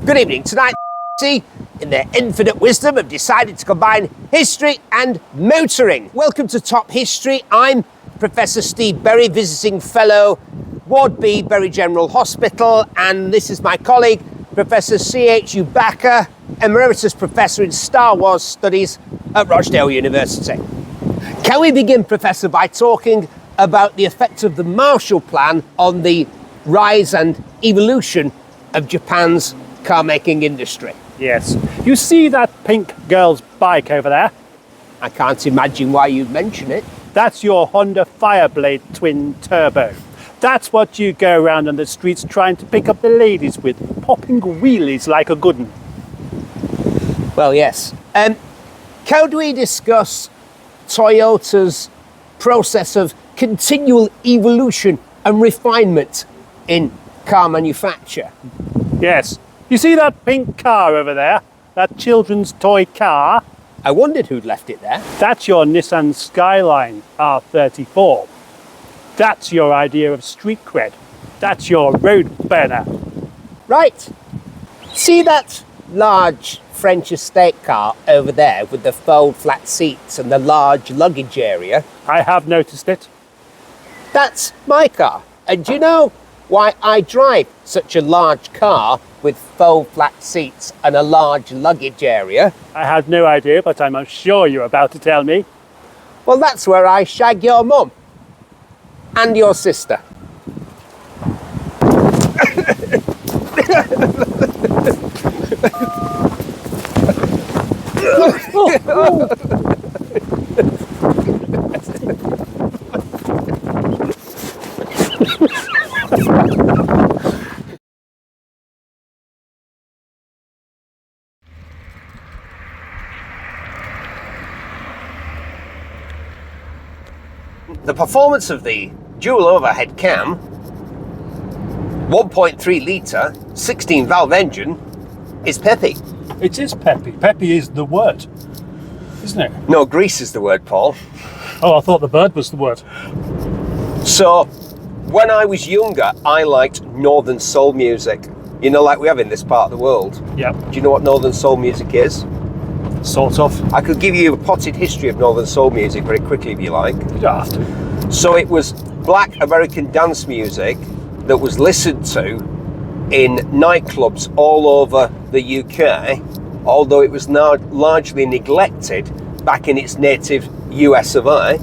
Good evening. Tonight, in their infinite wisdom, have decided to combine history and motoring. Welcome to Top History. I'm Professor Steve Berry, visiting fellow, Ward B, Bury General Hospital, and this is my colleague, Professor C.H. Backer, Emeritus Professor in Star Wars Studies at Rochdale University. Can we begin, Professor, by talking about the effect of the Marshall Plan on the rise and evolution of Japan's car-making industry? Yes. You see that pink girl's bike over there? I can't imagine why you'd mention it. That's your Honda Fireblade twin turbo. That's what you go around on the streets trying to pick up the ladies with, popping wheelies like a good one. Well, yes. Can we discuss Toyota's process of continual evolution and refinement in car manufacture? Yes. You see that pink car over there? That children's toy car? I wondered who'd left it there. That's your Nissan Skyline R34. That's your idea of street cred. That's your road burner. Right. See that large French estate car over there with the fold flat seats and the large luggage area? I have noticed it. That's my car. And do you know why I drive such a large car with fold flat seats and a large luggage area? I have no idea, but I'm sure you're about to tell me. Well, that's where I shag your mum and your sister. The performance of the dual overhead cam 1.3 litre 16 valve engine is peppy. It is peppy. Peppy is the word, isn't it? No, grease is the word, Paul. Oh, I thought the bird was the word. So when I was younger, I liked Northern Soul music, you know, like we have in this part of the world. Yeah. Do you know what Northern Soul music is? Sort of. I could give you a potted history of Northern Soul music very quickly if you like. You don't have to. So it was black American dance music that was listened to in nightclubs all over the UK, although it was now largely neglected back in its native US of A.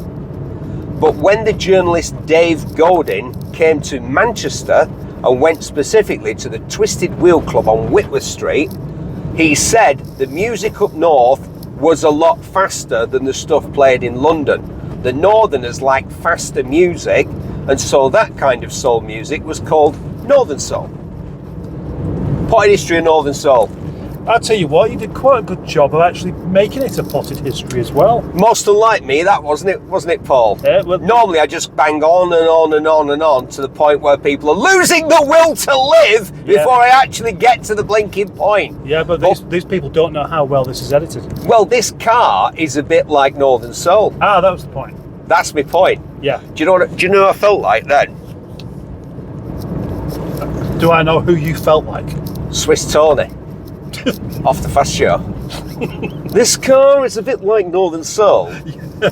But when the journalist Dave Godin came to Manchester and went specifically to the Twisted Wheel Club on Whitworth Street, he said the music up north was a lot faster than the stuff played in London. The Northerners liked faster music, and so that kind of soul music was called Northern Soul. Potted history of Northern Soul. I'll tell you what, you did quite a good job of actually making it a potted history as well. Most unlike me, that wasn't it, Paul? Yeah, well, normally I just bang on and on and on and on to the point where people are losing the will to live before I actually get to the blinking point. Yeah, but these people don't know how well this is edited. Well, this car is a bit like Northern Soul. Ah, that was the point. That's my point. Yeah. Do you know what I felt like then? Do I know who you felt like? Swiss Tony. Off the Fast Show. This car is a bit like Northern Soul. Yeah.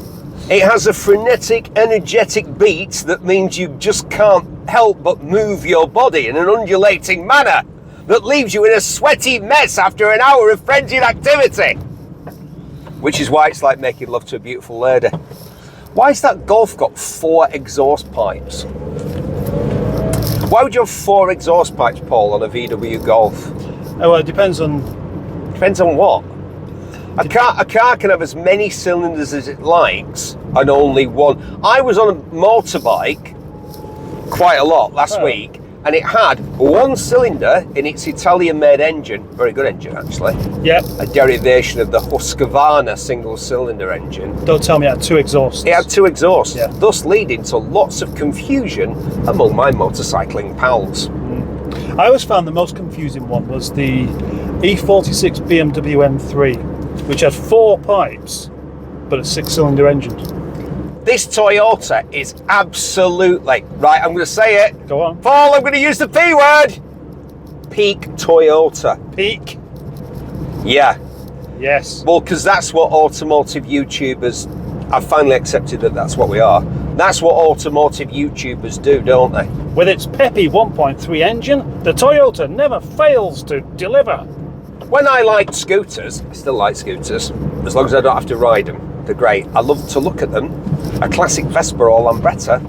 It has a frenetic, energetic beat that means you just can't help but move your body in an undulating manner that leaves you in a sweaty mess after an hour of frenzied activity. Which is why it's like making love to a beautiful lady. Why has that Golf got 4 exhaust pipes? Why would you have 4 exhaust pipes, Paul, on a VW Golf? Oh, well, it depends on... Depends on what? A car can have as many cylinders as it likes and only one. I was on a motorbike quite a lot last week, and it had 1 cylinder in its Italian-made engine. Very good engine, actually. Yeah. A derivation of the Husqvarna single-cylinder engine. Don't tell me it had 2 exhausts. It had 2 exhausts, yeah. Thus leading to lots of confusion among my motorcycling pals. I always found the most confusing one was the E46 BMW M3, which had 4 pipes, but a 6-cylinder engine. This Toyota is absolutely, right, I'm going to say it. Go on. Paul, I'm going to use the P word. peak Toyota. Peak. Yeah. Yes. Well, because that's what automotive YouTubers, I've finally accepted that that's what we are. That's what automotive YouTubers do, don't they? With its peppy 1.3 engine, the Toyota never fails to deliver. When I liked scooters, I still like scooters, as long as I don't have to ride them. They're great. I love to look at them. A classic Vespa or Lambretta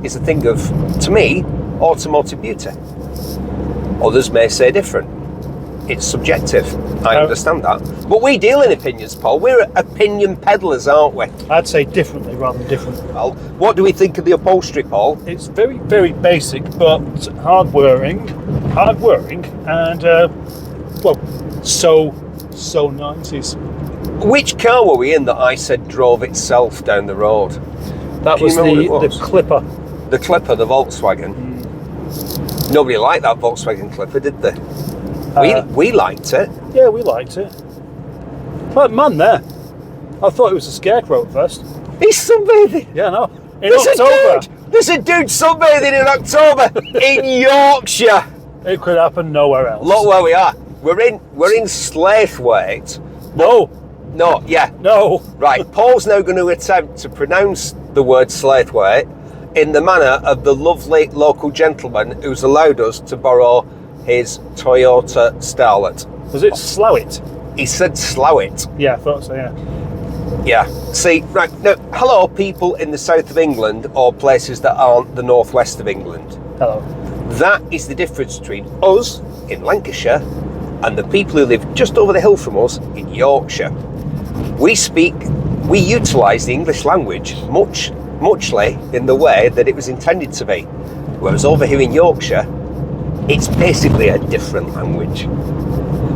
is a thing of, to me, automotive beauty. Others may say different. It's subjective. I understand that. But we deal in opinions, Paul. We're opinion peddlers, aren't we? I'd say differently rather than different. Well, what do we think of the upholstery, Paul? It's very, very basic, but hard-wearing, and, so 90s. Which car were we in that I said drove itself down the road? That Can was you remember what it the was? Clipper. The Clipper, the Volkswagen. Nobody liked that Volkswagen Clipper, did they? We liked it. Yeah, we liked it. But man, there. I thought it was a scarecrow at first. He's sunbathing. Yeah, no. In There's October. There's a dude sunbathing in October in Yorkshire. It could happen nowhere else. Look where we are. We're in Slaithwaite. No. No, yeah. No. Right. Paul's now going to attempt to pronounce the word Slaithwaite in the manner of the lovely local gentleman who's allowed us to borrow his Toyota Starlet. Was it Slough? He said Slough. Yeah, I thought so, yeah. Yeah. See, right, now, hello people in the south of England or places that aren't the northwest of England. Hello. That is the difference between us in Lancashire and the people who live just over the hill from us in Yorkshire. We utilise the English language muchly in the way that it was intended to be. Whereas over here in Yorkshire, it's basically a different language.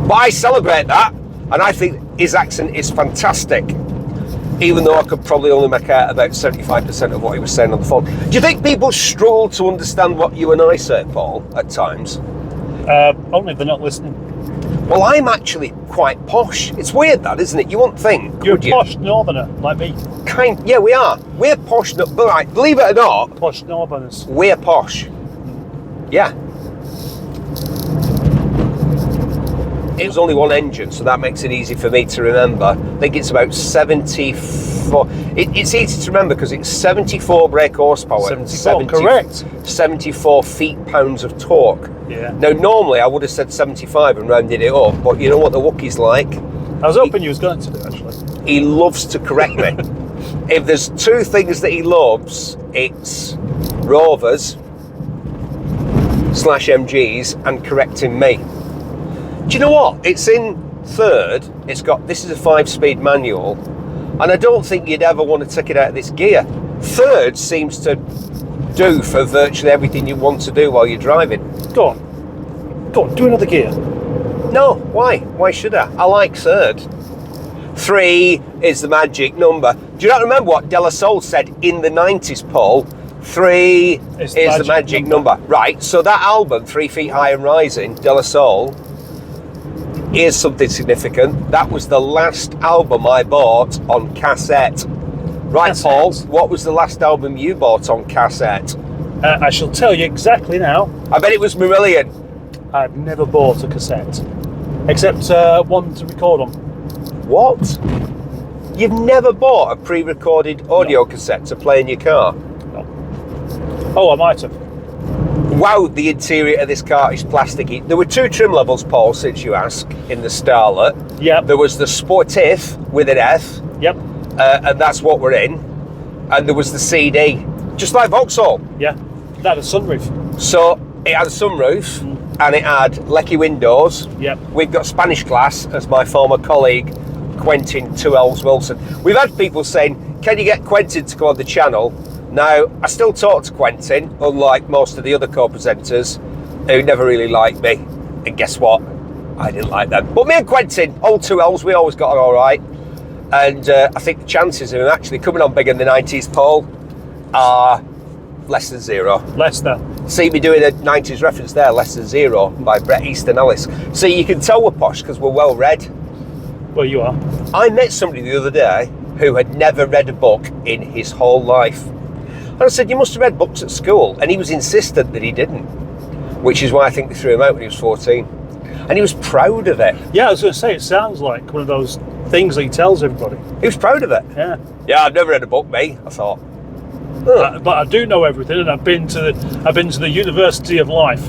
But I celebrate that, and I think his accent is fantastic, even though I could probably only make out about 75% of what he was saying on the phone. Do you think people struggle to understand what you and I say, Paul, at times? Only if they're not listening. Well, I'm actually quite posh. It's weird that, isn't it? You wouldn't think, You're would a you? posh northerner, like me. Yeah, we are. We're posh, but right, believe it or not, Posh northerners. we're posh. Yeah. It was only one engine, so that makes it easy for me to remember. I think it's about 74. It's easy to remember because it's 74 brake horsepower. 74, correct. 74 feet-pounds of torque. Yeah. Now, normally I would have said 75 and rounded it up, but you know what the Wookiee's like? I was hoping you was going to do, actually. He loves to correct me. If there's two things that he loves, it's Rovers/MGs and correcting me. Do you know what? It's in third. This is a 5-speed manual, and I don't think you'd ever want to take it out of this gear. Third seems to do for virtually everything you want to do while you're driving. Go on, do another gear. No, why? Why should I? I like third. 3 is the magic number. Do you not remember what De La Soul said in the 90s, Paul? 3 is the magic number. Right, so that album, 3 Feet High and Rising, De La Soul, here's something significant. That was the last album I bought on cassette. Right, Cassette. Paul, what was the last album you bought on cassette? I shall tell you exactly now. I bet it was Marillion. I've never bought a cassette, except one to record on. What? You've never bought a pre-recorded audio cassette to play in your car? No. Oh, I might have. Wow, the interior of this car is plasticky. There were 2 trim levels, Paul, since you ask, in the Starlet. Yep. There was the Sportif with an F, Yep. and that's what we're in. And there was the CD, just like Vauxhall. Yeah. That had a sunroof. So it had a sunroof, and it had Lecky windows. Yep. We've got Spanish glass, as my former colleague, Quentin 2Ls Wilson. We've had people saying, can you get Quentin to go on the channel? Now, I still talk to Quentin, unlike most of the other co-presenters who never really liked me. And guess what? I didn't like them. But me and Quentin, old 2Ls, we always got on all right. And I think the chances of him actually coming on big in the 90s, Paul, are less than 0. Less than. See me doing a 90s reference there, Less Than 0 by Bret Easton Ellis. So you can tell we're posh because we're well read. Well, you are. I met somebody the other day who had never read a book in his whole life. And I said, you must have read books at school. And he was insistent that he didn't, which is why I think they threw him out when he was 14. And he was proud of it. Yeah, I was going to say, it sounds like one of those things that he tells everybody. He was proud of it. Yeah. Yeah, I've never read a book, mate. I thought. But I do know everything, and I've been to the University of Life.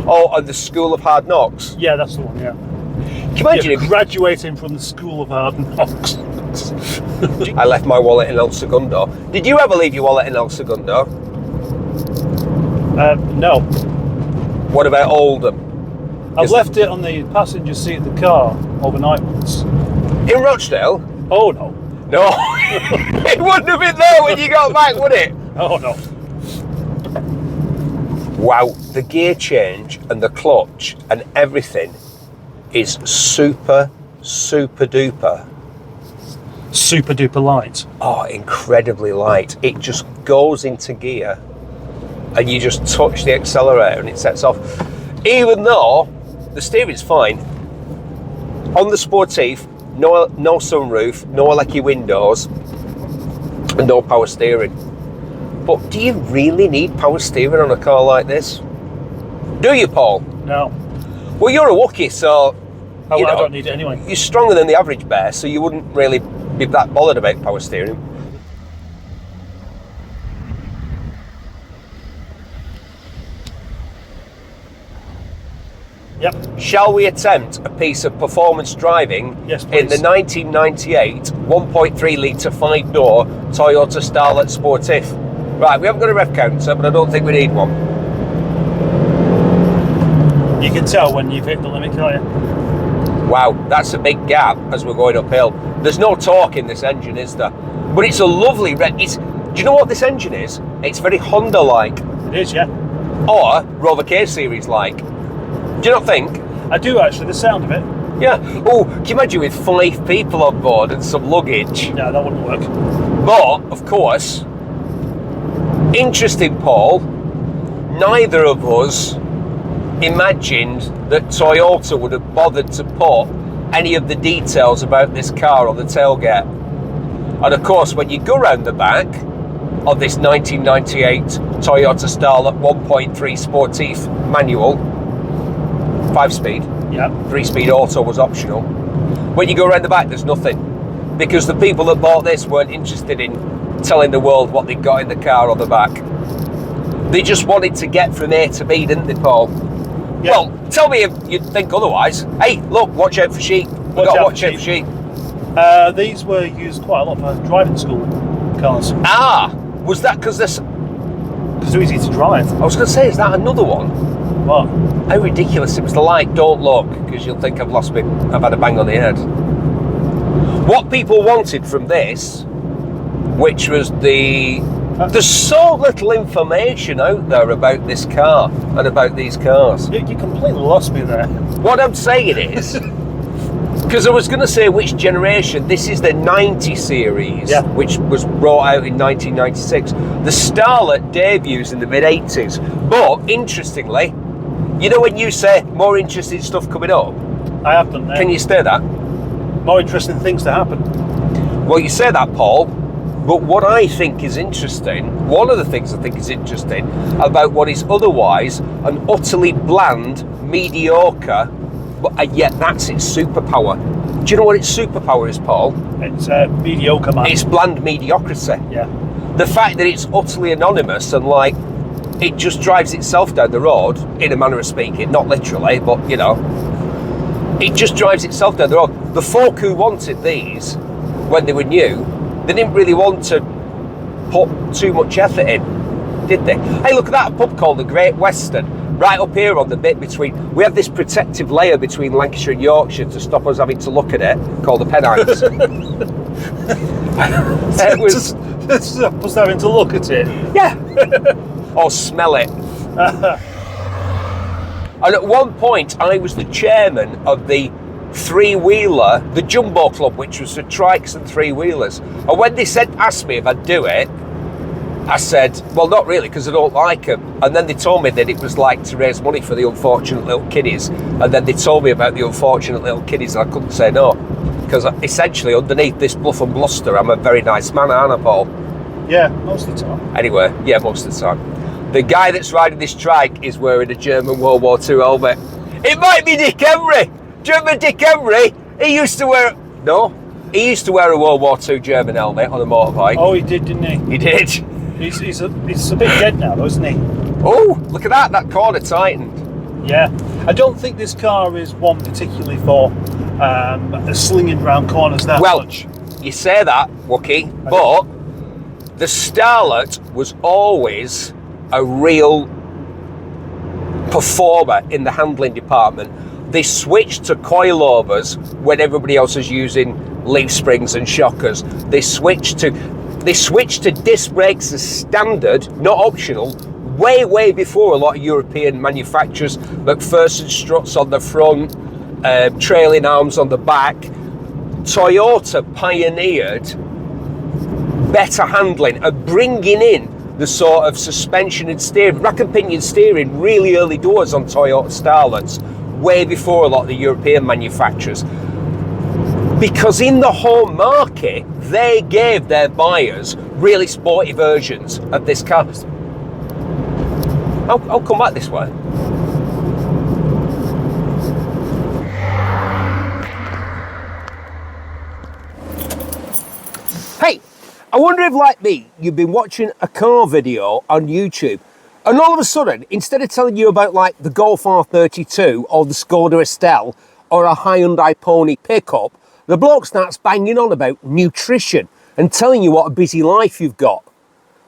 Oh, and the School of Hard Knocks. Yeah, that's the one. Yeah. Can you imagine if graduating from the School of Hard Knocks? I left my wallet in El Segundo. Did you ever leave your wallet in El Segundo? No. What about Oldham? I've left it on the passenger seat of the car overnight once. In Rochdale? Oh no. No. It wouldn't have been there when you got back, would it? Oh no. Wow, the gear change and the clutch and everything is super duper. Super duper light. Oh, incredibly light. It just goes into gear and you just touch the accelerator and it sets off. Even though the steering's fine. On the Sportif, no sunroof, no electric windows, and no power steering. But do you really need power steering on a car like this? Do you, Paul? No. Well, you're a Wookiee, so I don't need it anyway. You're stronger than the average bear, so you wouldn't really be that bothered about power steering. Yep. Shall we attempt a piece of performance driving Yes, please. in the 1998 1.3 litre 5-door Toyota Starlet Sportif? Right, we haven't got a rev counter, but I don't think we need one. You can tell when you've hit the limit, can't you? Wow, that's a big gap as we're going uphill. There's no torque in this engine, is there? But it's a lovely do you know what this engine is? It's very Honda-like. It is, yeah. Or Rover K Series like. Do you not think? I do actually, the sound of it. Yeah. Oh, can you imagine with 5 people on board and some luggage? No, that wouldn't work. But, of course, interesting, Paul, neither of us imagined that Toyota would have bothered to put any of the details about this car on the tailgate. And of course, when you go round the back of this 1998 Toyota Starlet 1.3 Sportif manual, 5-speed, Yeah. 3-speed auto was optional. When you go around the back, there's nothing. Because the people that bought this weren't interested in telling the world what they got in the car on the back. They just wanted to get from A to B, didn't they, Paul? Yeah. Well, tell me if you'd think otherwise. Hey, look, watch out for sheep. We've got to watch out for sheep. These were used quite a lot for driving school cars. Ah, was that because this... Because they're easy to drive. I was going to say, is that another one? What? How ridiculous. It was the light, don't look, because you'll think I've had a bang on the head. What people wanted from this, which was there's so little information out there about this car and about these cars. You completely lost me there. What I'm saying is, because I was going to say which generation, this is the 90 series, Yeah. which was brought out in 1996. The Starlet debuts in the mid-80s. But, interestingly, you know when you say more interesting stuff coming up, I have done that. can you say that? More interesting things to happen. Well, you say that, Paul, but what I think is interesting, one of the things I think is interesting about what is otherwise an utterly bland mediocre, but yet that's its superpower. Do you know what its superpower is, Paul? It's mediocre, man. It's bland mediocrity. Yeah. The fact that it's utterly anonymous and like it just drives itself down the road, in a manner of speaking, not literally, but you know, it just drives itself down the road. The folk who wanted these when they were new, they didn't really want to put too much effort in, did they? Hey, look at that, a pub called the Great Western, right up here on the bit between, we have this protective layer between Lancashire and Yorkshire to stop us having to look at it, called the Pennines. It was... Stop us having to look at it. Yeah. Or smell it. And at one point, I was the chairman of the three-wheeler, the Jumbo Club, which was for trikes and three-wheelers. And when they asked me if I'd do it, I said, well, not really, because I don't like them. And then they told me that it was like to raise money for the unfortunate little kiddies. And then they told me about the unfortunate little kiddies, and I couldn't say no. Because essentially, underneath this bluff and bluster, I'm a very nice man, aren't I, Paul? Yeah, most of the time. Anyway, yeah, most of the time. The guy that's riding this trike is wearing a German World War II helmet. It might be Dick Emery. Do you remember Dick Emery? He used to wear... No. He used to wear a World War II German helmet on a motorbike. Oh, he did, didn't he? He did. He's a bit dead now, though, isn't he? Oh, look at that. That corner tightened. Yeah. I don't think this car is one particularly for slinging round corners that much. You say that, Wookie, but the Starlet was always a real performer in the handling department. They switched to coilovers when everybody else was using leaf springs and shockers. They switched to disc brakes as standard, not optional, way before a lot of European manufacturers. McPherson struts on the front, trailing arms on the back. Toyota pioneered better handling and bringing in the sort of suspension and steering, rack and pinion steering, really early doors on Toyota Starlets, way before a lot of the European manufacturers. Because in the home market, they gave their buyers really sporty versions of this car. I'll come back this way. Hey, I wonder if, like me, you've been watching a car video on YouTube, and all of a sudden, instead of telling you about like the Golf R32 or the Skoda Estelle or a Hyundai Pony pickup, the bloke starts banging on about nutrition and telling you what a busy life you've got.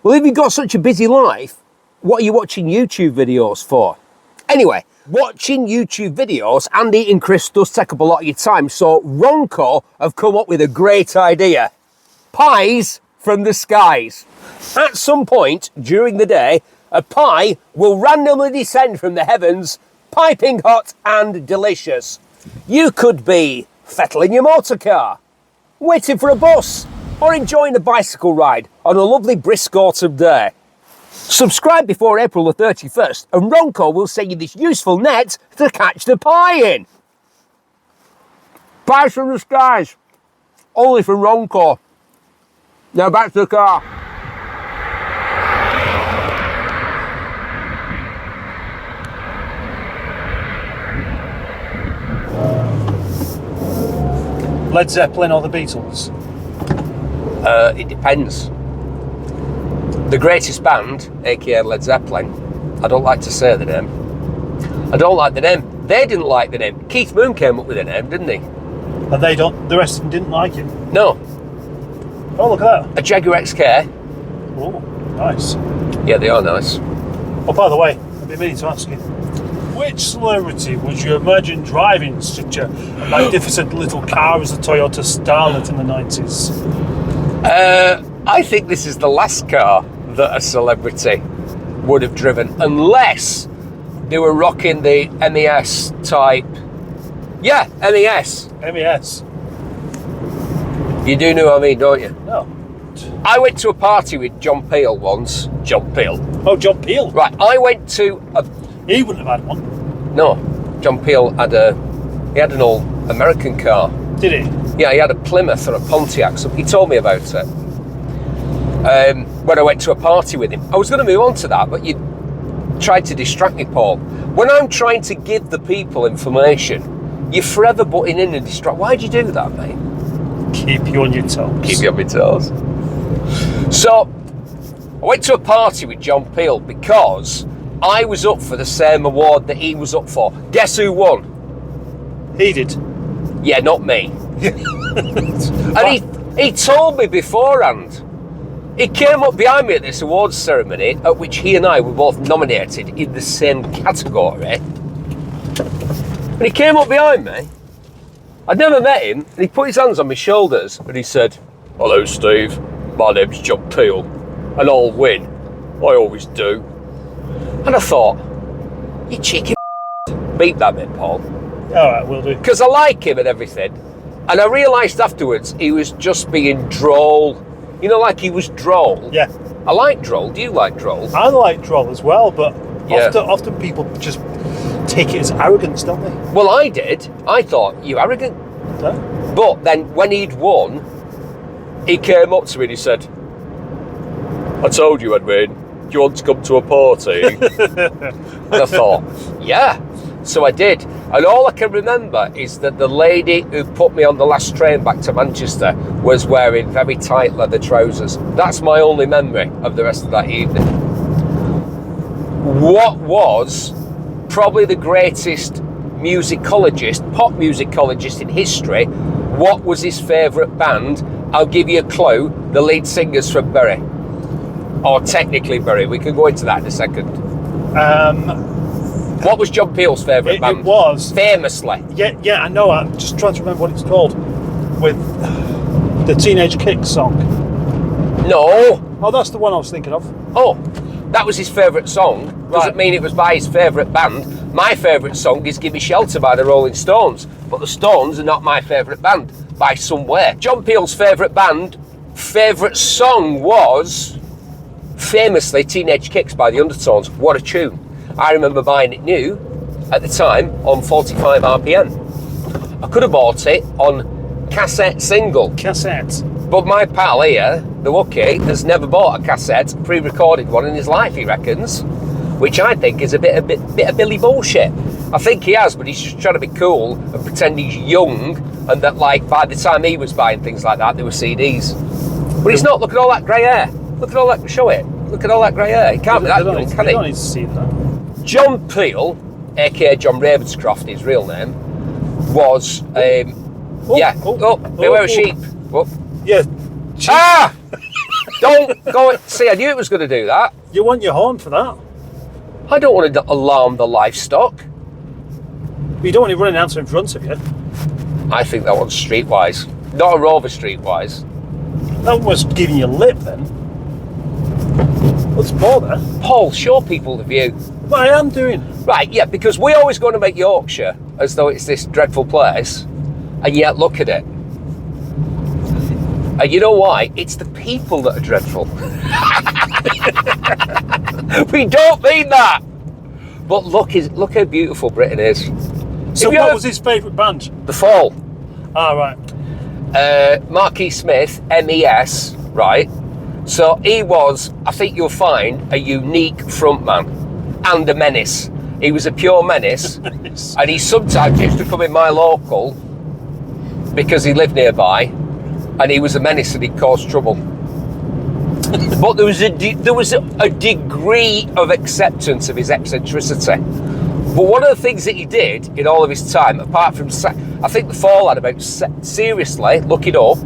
Well, if you've got such a busy life, what are you watching YouTube videos for? Anyway, watching YouTube videos and eating crisps does take up a lot of your time, so Ronco have come up with a great idea. Pies from the skies. At some point during the day, a pie will randomly descend from the heavens, piping hot and delicious. You could be fettling your motor car, waiting for a bus, or enjoying a bicycle ride on a lovely brisk autumn day. Subscribe before April the 31st and Ronco will send you this useful net to catch the pie in. Pies from the skies. Only from Ronco. Now back to the car. Led Zeppelin or the Beatles? It depends. The greatest band, aka Led Zeppelin, I don't like to say the name. I don't like the name. They didn't like the name. Keith Moon came up with the name, didn't he? And they don't. The rest of them didn't like it. No. Oh, look at that. A Jaguar XK. Oh, nice. Yeah, they are nice. Oh, by the way, I've been meaning to ask you, which celebrity would you imagine driving such a magnificent little car as the Toyota Starlet in the 90s? I think this is the last car that a celebrity would have driven, unless they were rocking the MES type. Yeah, MES. MES. You do know what I mean, don't you? No. I went to a party with John Peel once. John Peel. Oh, John Peel. Right, I went to a... He wouldn't have had one. No, John Peel had an old American car. Did he? Yeah, he had a Plymouth or a Pontiac. So he told me about it. When I went to a party with him. I was going to move on to that, but you tried to distract me, Paul. When I'm trying to give the people information, you're forever butting in and distract. Why'd you do that, mate? Keep you on your toes. Keep you on my toes. So, I went to a party with John Peel because I was up for the same award that he was up for. Guess who won? He did. Yeah, not me. And he told me beforehand. He came up behind me at this awards ceremony, at which he and I were both nominated in the same category. And he came up behind me. I'd never met him, and he put his hands on my shoulders and he said, "Hello, Steve. My name's John Peel, and I'll win. I always do." And I thought, you cheeky beat that bit, Paul. Alright, will do. Because I like him and everything. And I realised afterwards he was just being droll. You know, like he was droll. Yeah. I like droll. Do you like droll? I like droll as well, but Yeah. often people just take it as arrogance, don't they? Well, I did. I thought, you arrogant. No? But then when he'd won, he came up to me and he said, "I told you I'd win. Do you want to come to a party?" And I thought, yeah. So I did. And all I can remember is that the lady who put me on the last train back to Manchester was wearing very tight leather trousers. That's my only memory of the rest of that evening. What was probably the greatest pop musicologist in history, what was his favourite band? I'll give you a clue. The lead singer's from Bury. Or technically Bury. We can go into that in a second. What was John Peel's favourite band? It was... Famously. Yeah, I know. I'm just trying to remember what it's called. With the Teenage Kicks song. No. Oh, that's the one I was thinking of. Oh, that was his favourite song. Doesn't mean it was by his favourite band. My favourite song is Give Me Shelter by the Rolling Stones. But the Stones are not my favourite band by some way. John Peel's favourite song was famously Teenage Kicks by the Undertones. What a tune. I remember buying it new at the time on 45 RPM. I could have bought it on cassette single. Cassette. But my pal here, the Wookie, has never bought a cassette, pre-recorded one in his life, he reckons, which I think is a bit of Billy bullshit. I think he has, but he's just trying to be cool and pretend he's young, and that like by the time he was buying things like that, they were CDs. But he's not. Look at all that grey hair. Look at all that. Show it. Look at all that grey hair. He can't be that young, can he? You don't need to see that. John Peel, aka John Ravenscroft, his real name, was beware of sheep. Oh. Yeah. Ah! Don't go. See, I knew it was going to do that. You want your horn for that? I don't want to alarm the livestock. You don't want it running out in front of you. I think that one's streetwise, not a Rover streetwise. That was giving you lip then. What's more there? Paul, show people the view. What I am doing. Right, yeah, because we always going to make Yorkshire as though it's this dreadful place, and yet look at it. And you know why? It's the people that are dreadful. We don't mean that. But look how beautiful Britain is. So what was his favourite band? The Fall. Ah, right. Marquis Smith, MES, right? So he was, I think you'll find, a unique frontman and a menace. He was a pure menace. And he sometimes used to come in my local because he lived nearby, and he was a menace and he caused trouble. But there was a degree of acceptance of his eccentricity. But one of the things that he did in all of his time, apart from, I think the Fall had about, seriously, look it up,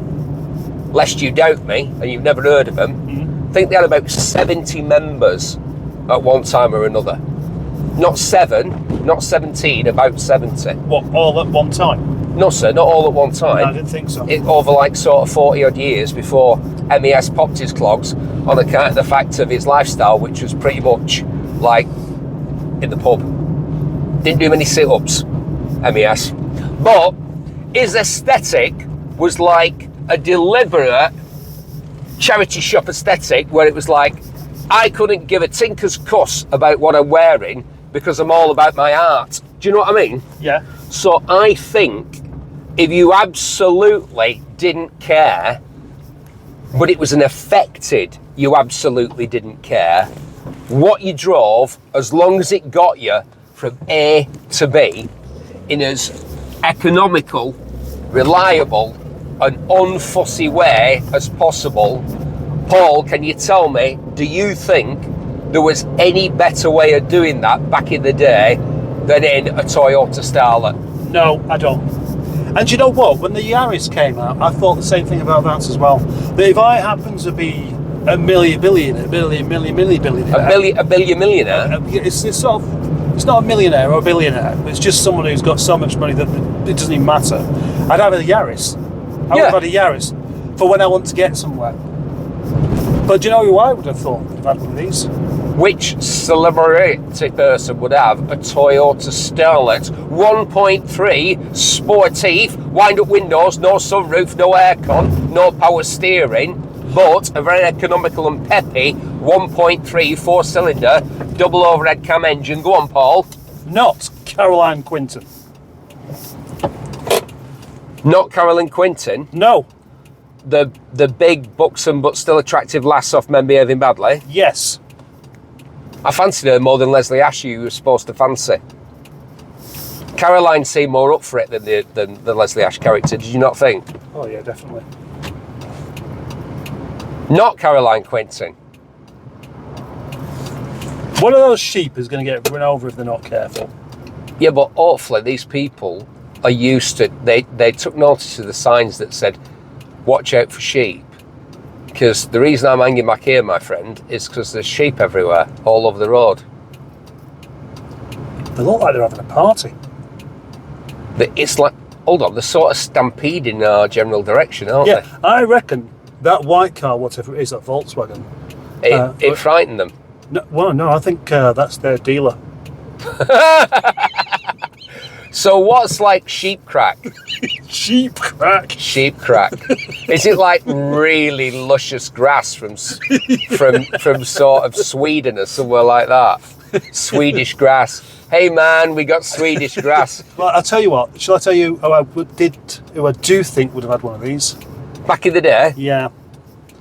lest you doubt me, and you've never heard of them, I think they had about 70 members at one time or another. Not 7, not 17, about 70. What, all at one time? No, sir, not all at one time. No, I didn't think so. Over like sort of 40 odd years before MES popped his clogs on account of the fact of his lifestyle, which was pretty much like in the pub. Didn't do many sit-ups, MES. But his aesthetic was like a deliberate charity shop aesthetic where it was like, I couldn't give a tinker's cuss about what I'm wearing because I'm all about my art. Do you know what I mean? Yeah. So I think if you absolutely didn't care, but it was an affected, you absolutely didn't care, what you drove, as long as it got you from A to B in as economical, reliable, and unfussy way as possible. Paul, can you tell me, do you think there was any better way of doing that back in the day than in a Toyota Starlet? No, I don't. And you know what? When the Yaris came out, I thought the same thing about that as well. That if I happen to be a millionaire, it's not a millionaire or a billionaire. It's just someone who's got so much money that it doesn't even matter. I'd have a Yaris. I would have had a Yaris for when I want to get somewhere. But do you know who I would have thought would have had one of these? Which celebrity person would have a Toyota Starlet 1.3 sportif, wind-up windows, no sunroof, no aircon, no power steering, but a very economical and peppy 1.3 four-cylinder double overhead cam engine? Go on, Paul. Not Caroline Quinton. Not Carolyn Quinton. No. The big, buxom but still attractive lass off Men Behaving Badly. Yes. I fancied her more than Leslie Ash, you were supposed to fancy. Caroline seemed more up for it than the Leslie Ash character. Did you not think? Oh yeah, definitely. Not Caroline Quinton. One of those sheep is going to get run over if they're not careful. Yeah, but hopefully these people are used to. They took notice of the signs that said, "Watch out for sheep." Because the reason I'm hanging back here, my friend, is because there's sheep everywhere, all over the road. They look like they're having a party. It's like, hold on, they're sort of stampeding in our general direction, aren't Yeah, I reckon that white car, whatever it is, that Volkswagen. they? It frightened them. No, I think that's their dealer. So what's like sheep crack? Sheep crack. Sheep crack. Is it like really luscious grass from sort of Sweden or somewhere like that? Swedish grass. Hey man, we got Swedish grass. Well, I'll tell you what. Shall I tell you who I do think would have had one of these? Back in the day? Yeah.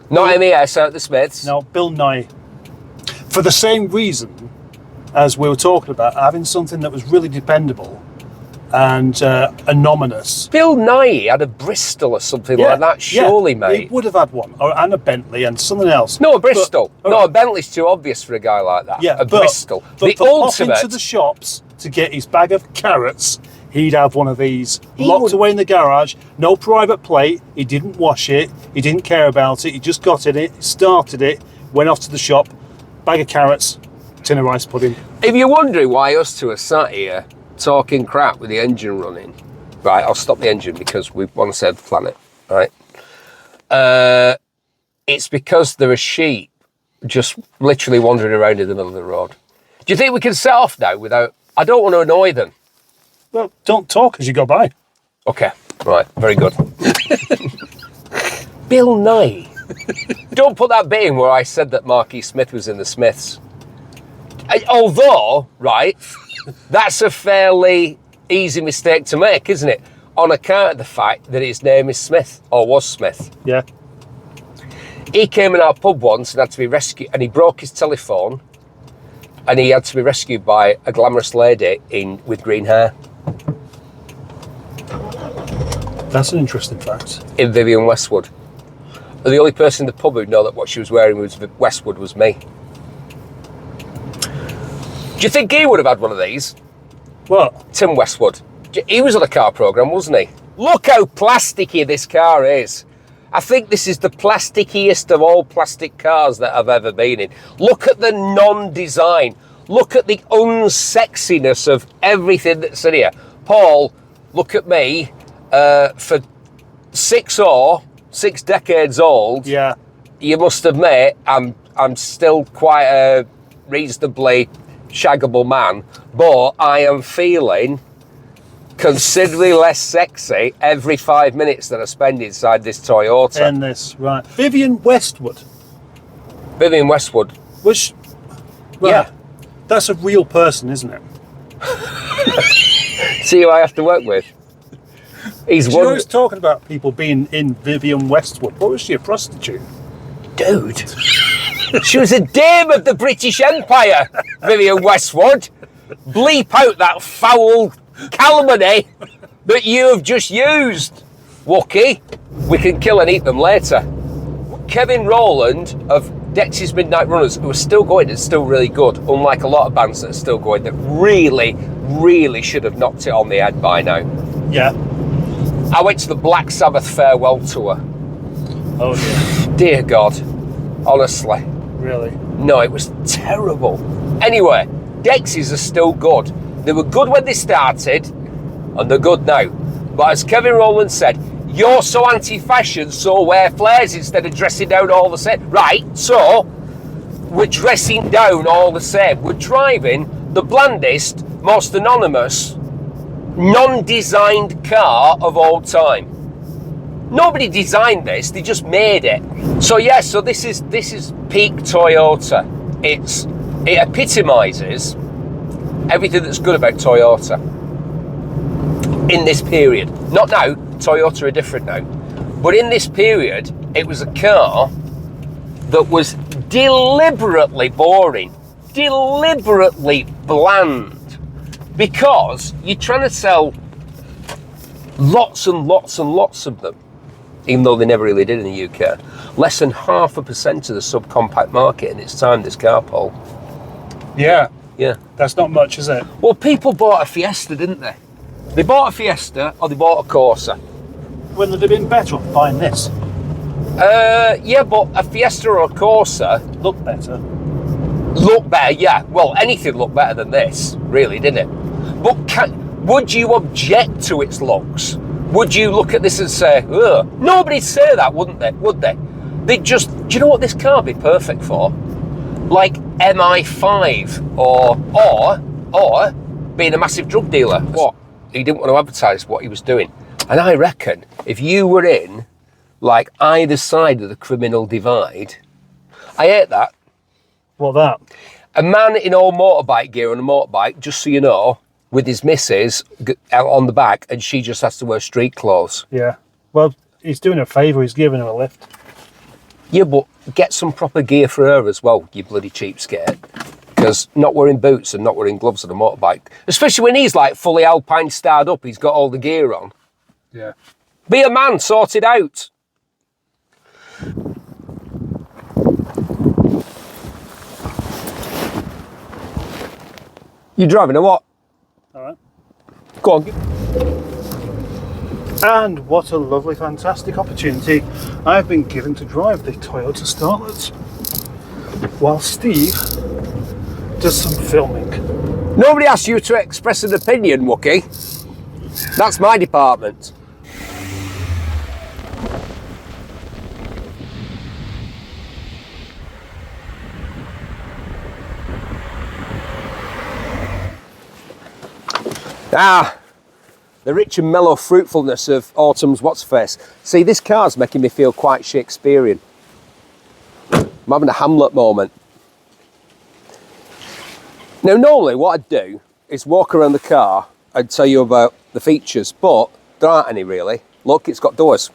Not MES out at the Smiths? No, Bill Nye. For the same reason as we were talking about, having something that was really dependable and anonymous. Bill Nye had a Bristol or something like that, surely, mate. He would have had one, and a Bentley and something else. No, a Bristol. A Bentley's too obvious for a guy like that. Yeah, Bristol. But the ultimate. Pop into the shops to get his bag of carrots, he'd have one of these locked away in the garage. No private plate. He didn't wash it. He didn't care about it. He just got in it, started it, went off to the shop, bag of carrots, tin of rice pudding. If you're wondering why us two are sat here talking crap with the engine running, right, I'll stop the engine because we want to save the planet, right? It's because there are sheep just literally wandering around in the middle of the road. Do you think we can set off now without... I don't want to annoy them. Well, don't talk as you go by. Okay, right, very good. Bill Nye. Don't put that bit in where I said that Marquis Smith was in the Smiths. Although, right, that's a fairly easy mistake to make, isn't it? On account of the fact that his name is Smith, or was Smith. Yeah. He came in our pub once and had to be rescued, and he broke his telephone, and he had to be rescued by a glamorous lady with green hair. That's an interesting fact. In Vivienne Westwood. And the only person in the pub who'd know that what she was wearing was Westwood was me. Do you think he would have had one of these? What? Tim Westwood. He was on a car programme, wasn't he? Look how plasticky this car is. I think this is the plastickiest of all plastic cars that I've ever been in. Look at the non-design. Look at the unsexiness of everything that's in here. Paul, look at me. For 6 decades old, yeah, you must admit I'm still quite a reasonably shaggable man, but I am feeling considerably less sexy every 5 minutes that I spend inside this Toyota. In this, right. Vivienne Westwood. Vivienne Westwood. Which, right, yeah. That's a real person, isn't it? See who I have to work with? He's one. Always talking about people being in Vivienne Westwood. What was she, a prostitute? Dude. She was a dame of the British Empire, Vivienne Westwood. Bleep out that foul calumny that you have just used, Wookie. We can kill and eat them later. Kevin Rowland of Dexys Midnight Runners, who are still going and still really good, unlike a lot of bands that are still going that really, really should have knocked it on the head by now. Yeah. I went to the Black Sabbath farewell tour. Oh dear. Dear God. Honestly. Really? No, it was terrible. Anyway, Dexys are still good. They were good when they started, and they're good now. But as Kevin Rowland said, you're so anti-fashion, so wear flares instead of dressing down all the same. Right, so we're dressing down all the same. We're driving the blandest, most anonymous, non-designed car of all time. Nobody designed this, they just made it. So yeah, so this is peak Toyota. It epitomises everything that's good about Toyota in this period. Not now, Toyota are different now. But in this period, it was a car that was deliberately boring, deliberately bland, Because you're trying to sell lots and lots and lots of them, even though they never really did in the UK. Less than 0.5% of the subcompact market in its time, this car, Paul. Yeah. Yeah. That's not much, is it? Well, people bought a Fiesta, didn't they? They bought a Fiesta or they bought a Corsa. Wouldn't it have been better off buying this? Yeah, but a Fiesta or a Corsa Look better. look better, yeah. Well, anything looked better than this, really, didn't it? But would you object to its looks? Would you look at this and say, ugh? Nobody'd say that, wouldn't they? Would they? They'd just, do you know what this car would be perfect for? Like MI5 or being a massive drug dealer. What? He didn't want to advertise what he was doing. And I reckon if you were in like either side of the criminal divide, I hate that. What that? A man in all motorbike gear on a motorbike, just so you know, with his missus out on the back, and she just has to wear street clothes. Yeah. Well, he's doing her a favour, he's giving her a lift. Yeah, but get some proper gear for her as well, you bloody cheapskate. Because not wearing boots and not wearing gloves on a motorbike, especially when he's like fully Alpine starred up, he's got all the gear on. Yeah. Be a man, sort it out. You driving or what? All right. Go on. And what a lovely, fantastic opportunity I've been given to drive the Toyota Starlet while Steve does some filming. Nobody asked you to express an opinion, Wookie. That's my department. The rich and mellow fruitfulness of autumn's what's-face. See, this car's making me feel quite Shakespearean. I'm having a Hamlet moment. Now, normally what I'd do is walk around the car and tell you about the features, but there aren't any really. Look, it's got doors.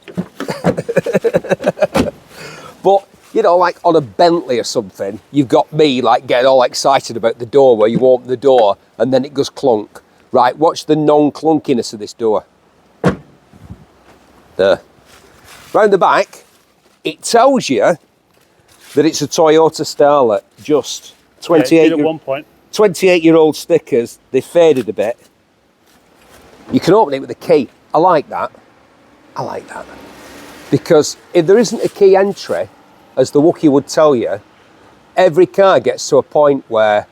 But, you know, like on a Bentley or something, you've got me like getting all excited about the door where you open the door and then it goes clunk. Right, watch the non-clunkiness of this door. There. Round the back, it tells you that it's a Toyota Starlet, just 28-year-old stickers. They faded a bit. You can open it with a key. I like that. I like that. Because if there isn't a key entry, as the Wookiee would tell you, every car gets to a point where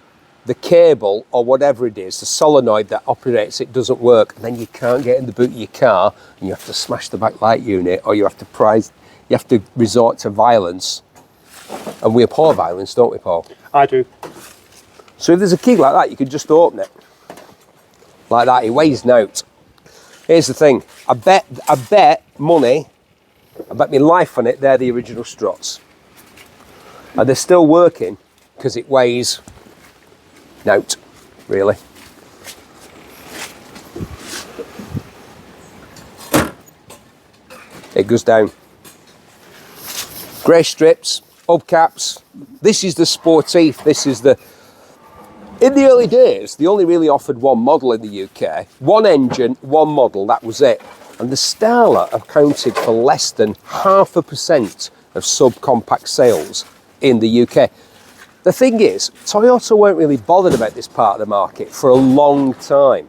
the cable or whatever it is, the solenoid that operates it doesn't work, and then you can't get in the boot of your car, and you have to smash the back light unit, or you have to resort to violence. And we abhor violence, don't we, Paul? I do. So if there's a key like that, you can just open it. Like that, it weighs nout. Here's the thing, I bet money, I bet my life on it, they're the original struts. And they're still working, because it weighs nout, really. It goes down. Grey strips, hubcaps. This is the Sportif. This is the... In the early days, they only really offered one model in the UK. One engine, one model, that was it. And the Starlet accounted for less than 0.5% of subcompact sales in the UK. The thing is, Toyota weren't really bothered about this part of the market for a long time.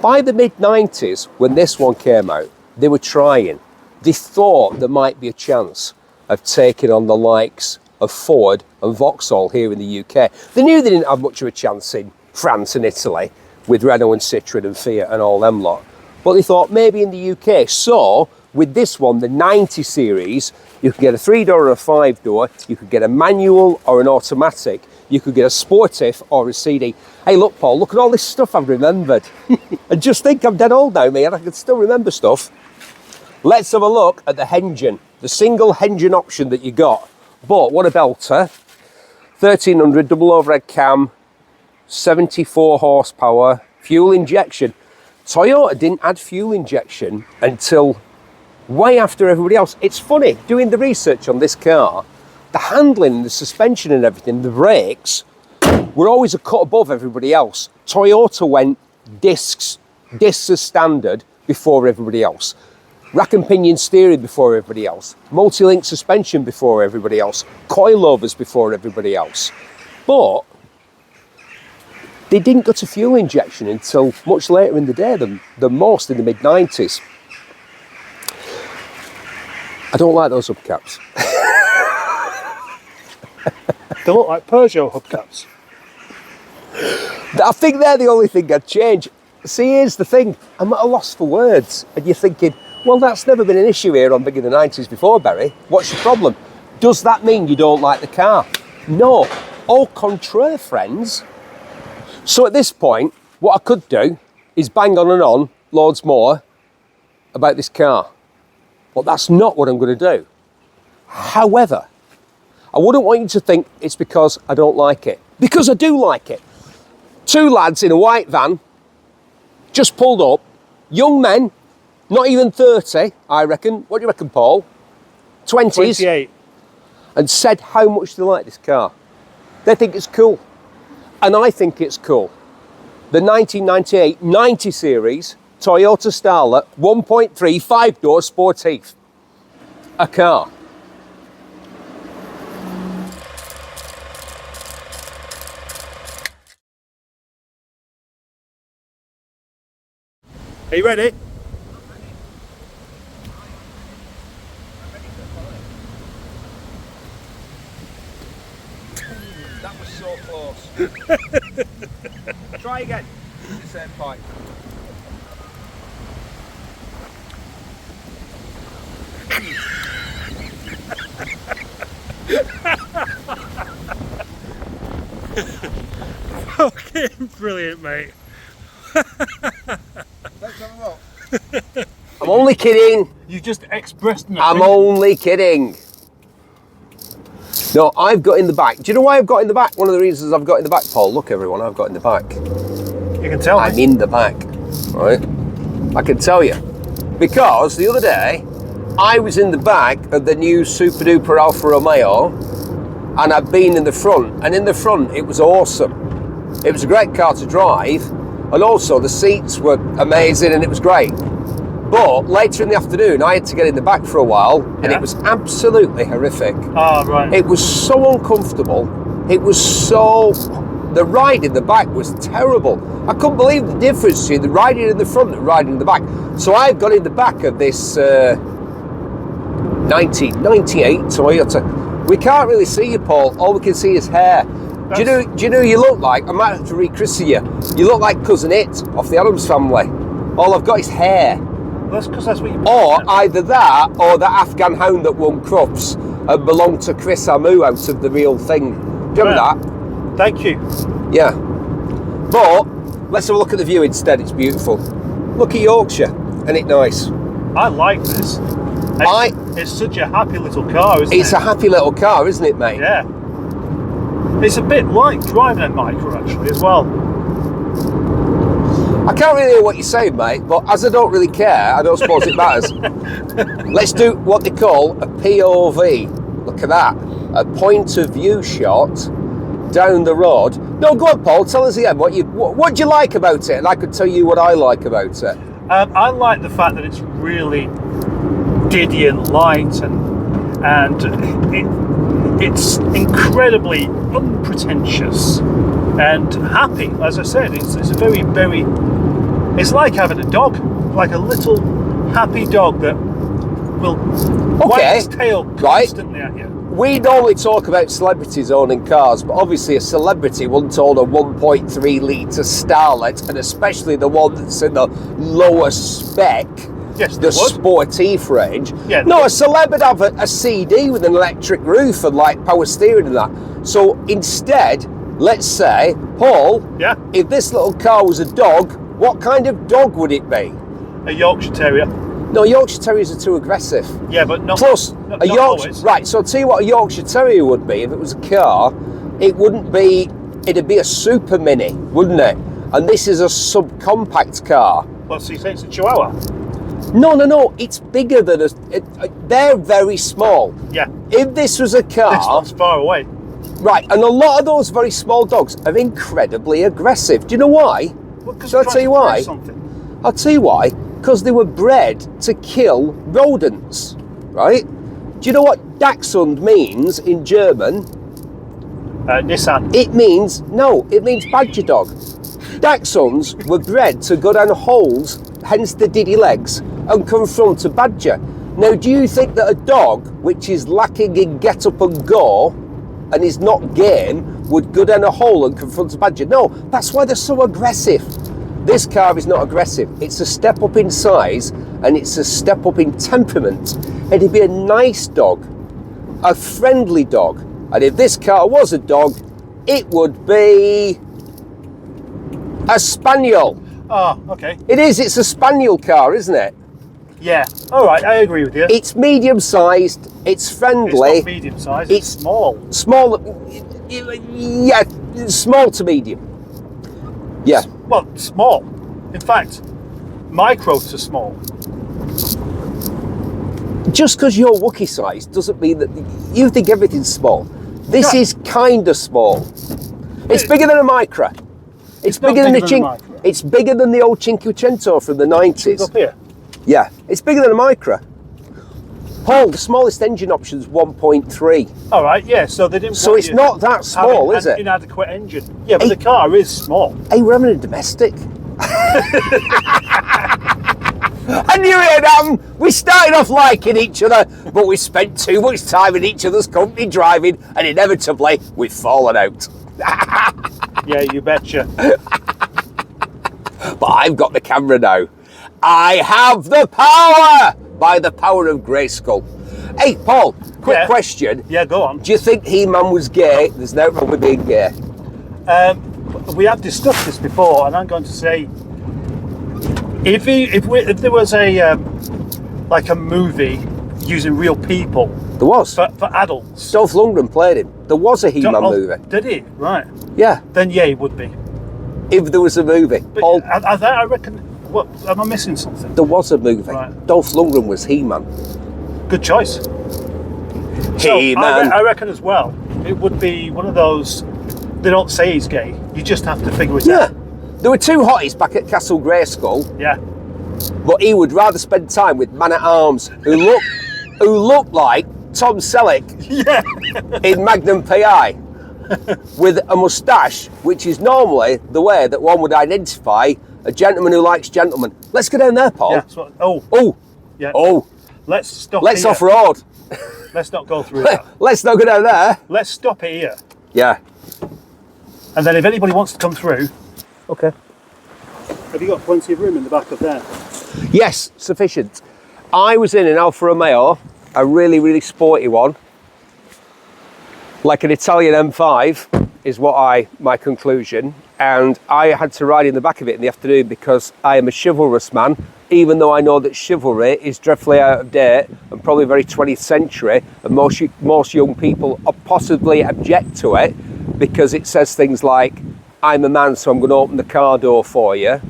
By the mid-90s, when this one came out, they were trying. They thought there might be a chance of taking on the likes of Ford and Vauxhall here in the UK. They knew they didn't have much of a chance in France and Italy with Renault and Citroën and Fiat and all them lot. But they thought maybe in the UK. So, with this one, the 90 series, you could get a 3-door or a 5-door, you could get a manual or an automatic, you could get a Sportif or a CD. Hey look Paul, look at all this stuff I've remembered. And just think I'm dead old now, man, I can still remember stuff. Let's have a look at the engine, the single engine option that you got. But what a belter. 1300 double overhead cam, 74 horsepower, fuel injection. Toyota didn't add fuel injection until way after everybody else. It's funny, doing the research on this car, the handling, the suspension and everything, the brakes, were always a cut above everybody else. Toyota went discs as standard before everybody else. Rack and pinion steering before everybody else. Multi-link suspension before everybody else. Coilovers before everybody else. But they didn't go to fuel injection until much later in the day than most in the mid-90s. I don't like those hubcaps. They look like Peugeot hubcaps. I think they're the only thing I'd change. See, here's the thing. I'm at a loss for words. And you're thinking, well, that's never been an issue here on Big in the 90s before, Barry. What's your problem? Does that mean you don't like the car? No. Au contraire, friends. So at this point, what I could do is bang on and on loads more about this car. But that's not what I'm going to do. However, I wouldn't want you to think it's because I don't like it. Because I do like it. Two lads in a white van, just pulled up, young men, not even 30, I reckon. What do you reckon, Paul? 20s. 28. And said how much they like this car. They think it's cool. And I think it's cool. The 1998 90 series Toyota Starlet 1.3 5-door Sportif. A car. Are you ready? That was so close. Try again. The same point. Fucking brilliant, mate. I'm only kidding. You just expressed me. I'm only kidding. No, I've got in the back. Do you know why I've got in the back? One of the reasons I've got in the back, Paul, look everyone, I've got in the back. You can tell I'm me. in the back, right? I can tell you. Because the other day, I was in the back of the new Super Duper Alfa Romeo, and I've been in the front, and in the front it was awesome. It was a great car to drive, and also the seats were amazing and it was great. But later in the afternoon, I had to get in the back for a while, and it was absolutely horrific. Oh, right. It was so uncomfortable. It was so... The ride in the back was terrible. I couldn't believe the difference between the riding in the front and riding in the back. So I've got in the back of this 1998 Toyota. We can't really see you, Paul. All we can see is hair. Do you know who you look like? I might have to rechristen you. You look like Cousin It off the Addams Family. All I've got is hair. That's because that's what you... Or either that, or the Afghan Hound that won Crufts and belonged to Chris Amu out of The Real Thing. Do you remember that? Thank you. Yeah. But let's have a look at the view instead. It's beautiful. Look at Yorkshire. Isn't it nice? I like this. It's such a happy little car, isn't it? It's a happy little car, isn't it, mate? Yeah. It's a bit like driving a Micro, actually, as well. I can't really hear what you're saying, mate, but as I don't really care, I don't suppose it matters. Let's do what they call a POV. Look at that. A point of view shot down the road. No, go on, Paul, tell us again what do you like about it, and I could tell you what I like about it. I like the fact that it's really giddy and light, and it's incredibly unpretentious and happy. As I said, it's a very, very... It's like having a dog, like a little happy dog that will wag its tail constantly at you. We normally talk about celebrities owning cars, but obviously a celebrity wouldn't own a 1.3 litre Starlet, and especially the one that's in the lower spec, the Sportif range. Yeah, no, a celeb would have a CD with an electric roof and like power steering and that. So instead, let's say, Paul, if this little car was a dog, what kind of dog would it be? A Yorkshire Terrier. No, Yorkshire Terriers are too aggressive. Yeah, but not... Plus, not a Yorkshire... always. Right, so I'll tell you what a Yorkshire Terrier would be. If it was a car, it wouldn't be... It'd be a super mini, wouldn't it? And this is a subcompact car. Well, so you say it's a Chihuahua? No. It's bigger than a... they're very small. Yeah. If this was a car... This one's far away. Right, and a lot of those very small dogs are incredibly aggressive. Do you know why? Well, 'cause Shall I they're tell you trying to why? prove something. I'll tell you why. Because they were bred to kill rodents, right? Do you know what Dachshund means in German? Nissan. It means badger dog. Dachshunds were bred to go down holes, hence the diddy legs, and confront a badger. Now, do you think that a dog which is lacking in get up and go and is not game would go down a hole and confront a badger? No, that's why they're so aggressive. This car is not aggressive. It's a step up in size and it's a step up in temperament. It'd be a nice dog, a friendly dog. And if this car was a dog, it would be a Spaniel. Oh, okay. It is, it's a Spaniel car, isn't it? Yeah. All right, I agree with you. It's medium-sized, it's friendly. It's not medium-sized, it's small. Small, yeah, small to medium. Yeah. Well, small. In fact, micros are small. Just because you're Wookiee size doesn't mean that you think everything's small. This is kind of small. It's bigger than a Micra. It's bigger than the Micra. It's bigger than the old Cinquecento from the 90s. Up here. Yeah, it's bigger than a Micra. Paul, the smallest engine option is 1.3. All right, yeah. So they didn't. So it's not that small, is it? Inadequate engine. Yeah, but the car is small. Hey, we're having a domestic. I knew it, Adam. We started off liking each other, but we spent too much time in each other's company driving, and inevitably we've fallen out. Yeah, you betcha. But I've got the camera now. I have the power by the power of Grayskull. Hey, Paul, quick question. Yeah, go on. Do you think He-Man was gay? There's no wrong with being gay. We have discussed this before, and I'm going to say, if there was a like a movie using real people There was. for adults, Dolph Lundgren played him. There was a He-Man movie. Did he? Right. Yeah, Then yeah, it would be. if there was a movie. But Paul, I reckon. What am I missing something? there was a movie. Right. Dolph Lundgren was He-Man. Good choice. He-Man. So I reckon as well, it would be one of those. They don't say he's gay. You just have to figure it Yeah. out. There were two hotties back at Castle Grayskull, Yeah. but he would rather spend time with Man-at-Arms who looked like Tom Selleck Yeah. in Magnum PI with a moustache, which is normally the way that one would identify a gentleman who likes gentlemen. Let's go down there, Paul. Yeah. So, oh. Yeah. Let's stop. Let's here. off-road. Let's not go through that. Let's not go down there. Let's stop it here. Yeah. And then if anybody wants to come through, okay. Have you got plenty of room in the back of there? Yes, sufficient. I was in an Alfa Romeo, a really, really sporty one, like an Italian M5 is my conclusion, and I had to ride in the back of it in the afternoon because I am a chivalrous man, even though I know that chivalry is dreadfully out of date and probably very 20th century, and most young people possibly object to it because it says things like, I'm a man, so I'm going to open the car door for you.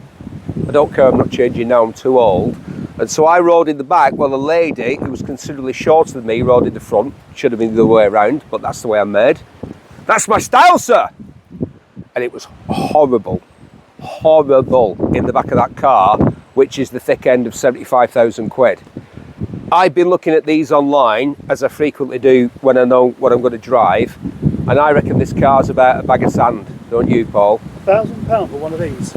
I don't care, I'm not changing now, I'm too old. And so I rode in the back while a lady who was considerably shorter than me rode in the front. Should have been the other way around, but that's the way I'm made. That's my style, sir. And it was horrible in the back of that car, which is the thick end of 75,000 quid. I've been looking at these online, as I frequently do when I know what I'm going to drive, and I reckon this car's about a bag of sand, don't you, Paul? £1,000 for one of these.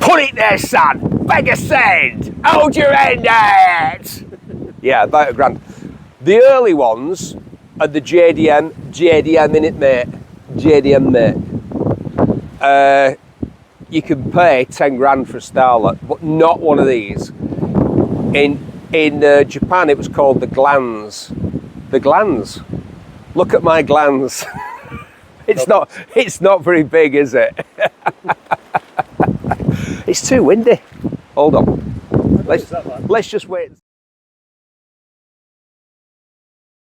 Put it there, son! Bag of sand! Hold your hand out! Yeah, about £1,000. The early ones are the JDM in it, mate. JDM, mate. You can pay 10 grand for a Starlet, but not one of these. In Japan, it was called the glands. The glands. Look at my glands. It's not very big, is it? It's too windy. Hold on. Let's just wait.